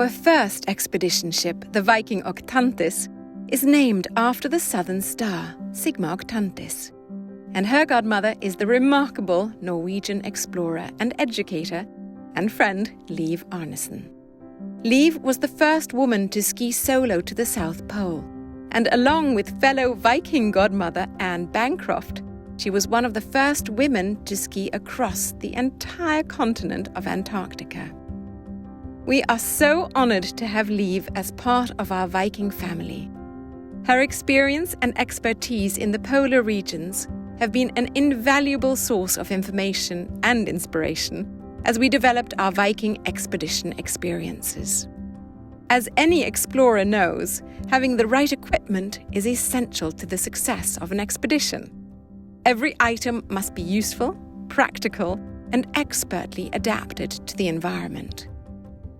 Our first expedition ship, the Viking Octantis, is named after the southern star, Sigma Octantis. And her godmother is the remarkable Norwegian explorer and educator and friend Liv Arnesen. Liv was the first woman to ski solo to the South Pole, and along with fellow Viking godmother Anne Bancroft, she was one of the first women to ski across the entire continent of Antarctica. We are so honored to have Liv as part of our Viking family. Her experience and expertise in the polar regions have been an invaluable source of information and inspiration as we developed our Viking expedition experiences. As any explorer knows, having the right equipment is essential to the success of an expedition. Every item must be useful, practical, and expertly adapted to the environment.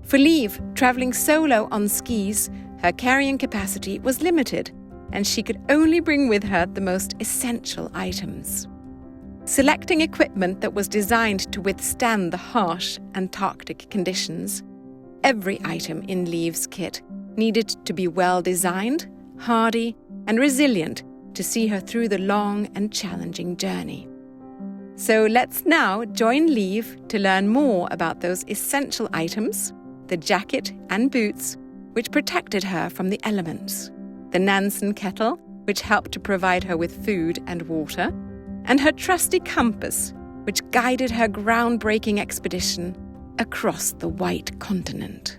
For Liv, traveling solo on skis, her carrying capacity was limited, and she could only bring with her the most essential items. Selecting equipment that was designed to withstand the harsh Antarctic conditions, every item in Liv's kit needed to be well designed, hardy, and resilient to see her through the long and challenging journey. So let's now join Liv to learn more about those essential items, the jacket and boots, which protected her from the elements, the Nansen kettle, which helped to provide her with food and water, and her trusty compass, which guided her groundbreaking expedition across the White Continent.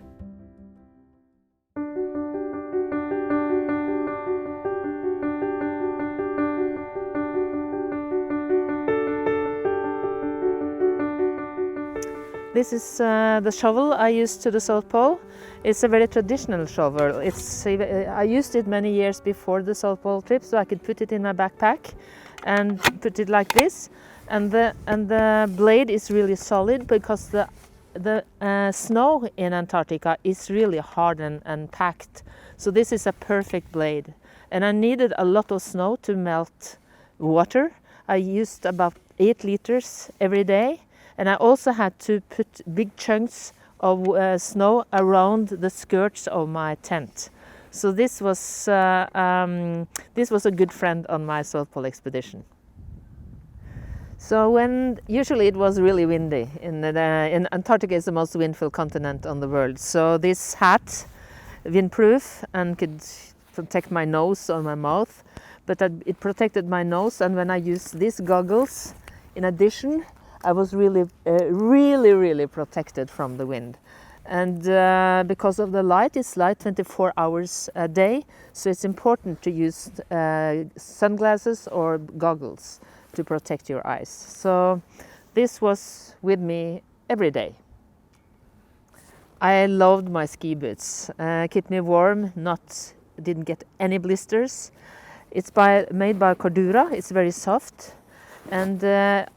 This is the shovel I used to the South Pole. It's a very traditional shovel. I used it many years before the South Pole trip, so I could put it in my backpack and put it like this. And the blade is really solid because the snow in Antarctica is really hard and packed. So this is a perfect blade. And I needed a lot of snow to melt water. I used about 8 liters every day. And I also had to put big chunks of snow around the skirts of my tent. So this was a good friend on my South Pole expedition. So usually it was really windy. In Antarctica is the most windful continent on the world. So this hat, windproof, and could protect my nose or my mouth, but it protected my nose. And when I used these goggles, in addition, I was really protected from the wind. And because of the light, it's light 24 hours a day, so it's important to use sunglasses or goggles to protect your eyes. So this was with me every day. I loved my ski boots. Kept me warm, didn't get any blisters. It's made by Cordura. It's very soft. And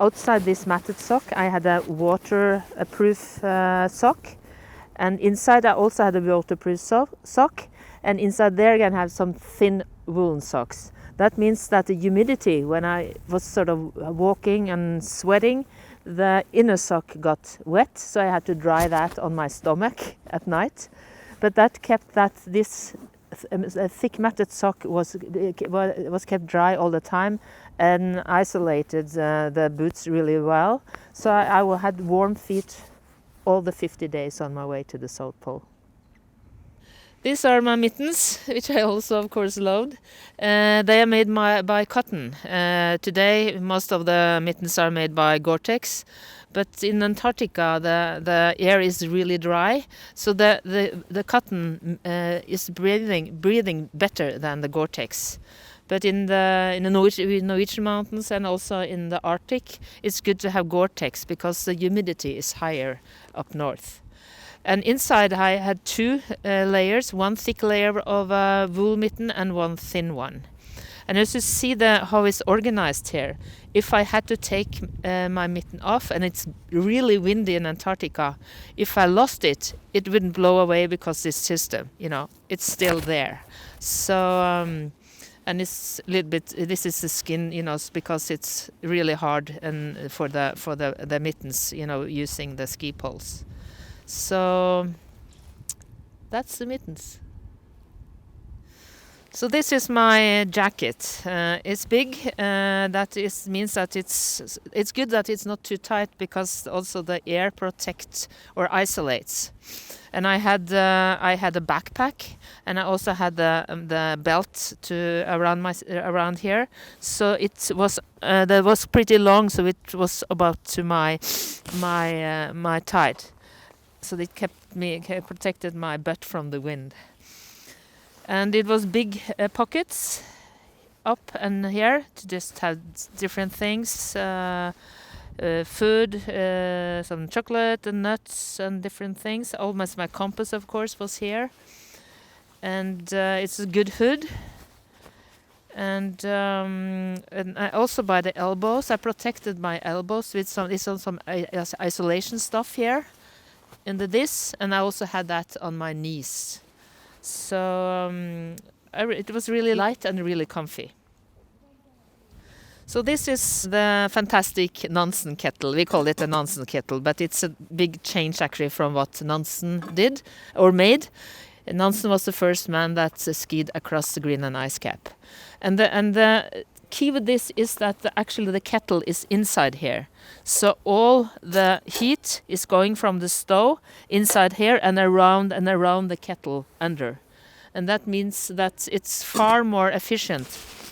outside this matted sock, I had a waterproof sock. And inside I also had a waterproof sock. And inside there I can have some thin woolen socks. That means that the humidity, when I was sort of walking and sweating, the inner sock got wet. So I had to dry that on my stomach at night. But that kept this thick matted sock was kept dry all the time and isolated the boots really well. So I had warm feet all the 50 days on my way to the South Pole. These are my mittens, which I also of course loved. They are made by cotton. Today most of the mittens are made by Gore-Tex. But in Antarctica, the air is really dry, so the cotton is breathing better than the Gore-Tex. But in the Norwegian mountains and also in the Arctic, it's good to have Gore-Tex because the humidity is higher up north. And inside I had 2 layers, one thick layer of wool mitten and one thin one. And as you see how it's organized here, if I had to take my mitten off, and it's really windy in Antarctica, if I lost it, it wouldn't blow away because this system, it's still there. So, and it's a little bit, this is the skin, because it's really hard and for the mittens, using the ski poles. So that's the mittens. So this is my jacket. It's big. Means that it's good that it's not too tight, because also the air protects or isolates. And I had a backpack, and I also had the belt around here. So it was that was pretty long. So it was about to my tide. So it protected my butt from the wind. And it was big pockets up and here to just have different things, food, some chocolate and nuts and different things. Almost my compass, of course, was here. And it's a good hood. And I also by the elbows, I protected my elbows with some isolation stuff here in this, and I also had that on my knees. So it was really light and really comfy. So this is the fantastic Nansen kettle. We call it a Nansen kettle, but it's a big change actually from what Nansen did or made. Nansen was the first man that skied across the Greenland ice cap. And the key with this is that actually the kettle is inside here. So all the heat is going from the stove inside here and around the kettle under. And that means that it's far more efficient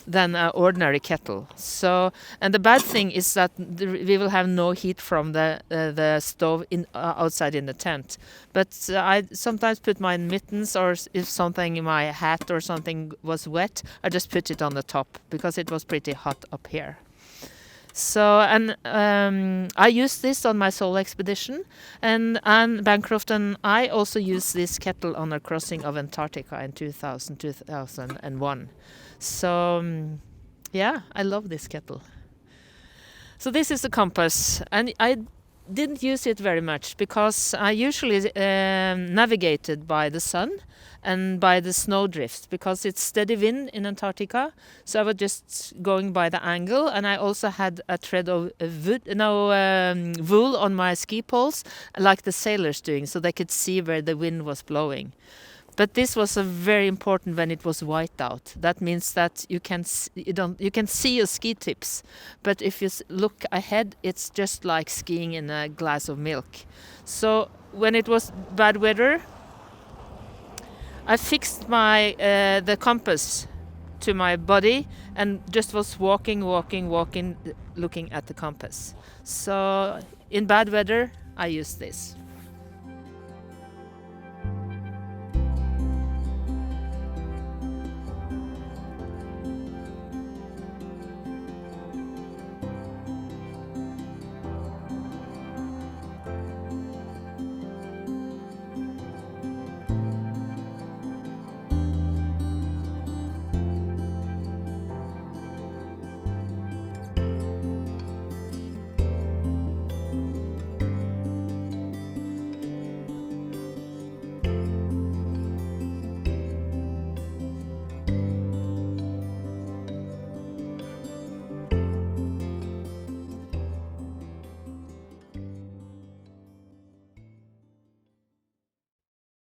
than an ordinary kettle. So, and the bad thing is that we will have no heat from the stove outside in the tent. But I sometimes put my mittens, or if something in my hat or something was wet, I just put it on the top, because it was pretty hot up here. So, and I used this on my solo expedition, and Anne Bancroft and I also used this kettle on our crossing of Antarctica in 2001. So, yeah, I love this kettle. So this is the compass, and I didn't use it very much, because I usually navigated by the sun and by the snowdrifts, because it's steady wind in Antarctica. So I was just going by the angle, and I also had a thread of wool on my ski poles, like the sailors doing, so they could see where the wind was blowing. But this was very important when it was white out. That means that you can see your ski tips, but if you look ahead, it's just like skiing in a glass of milk. So when it was bad weather, I fixed the compass to my body and just was walking, looking at the compass. So in bad weather, I used this.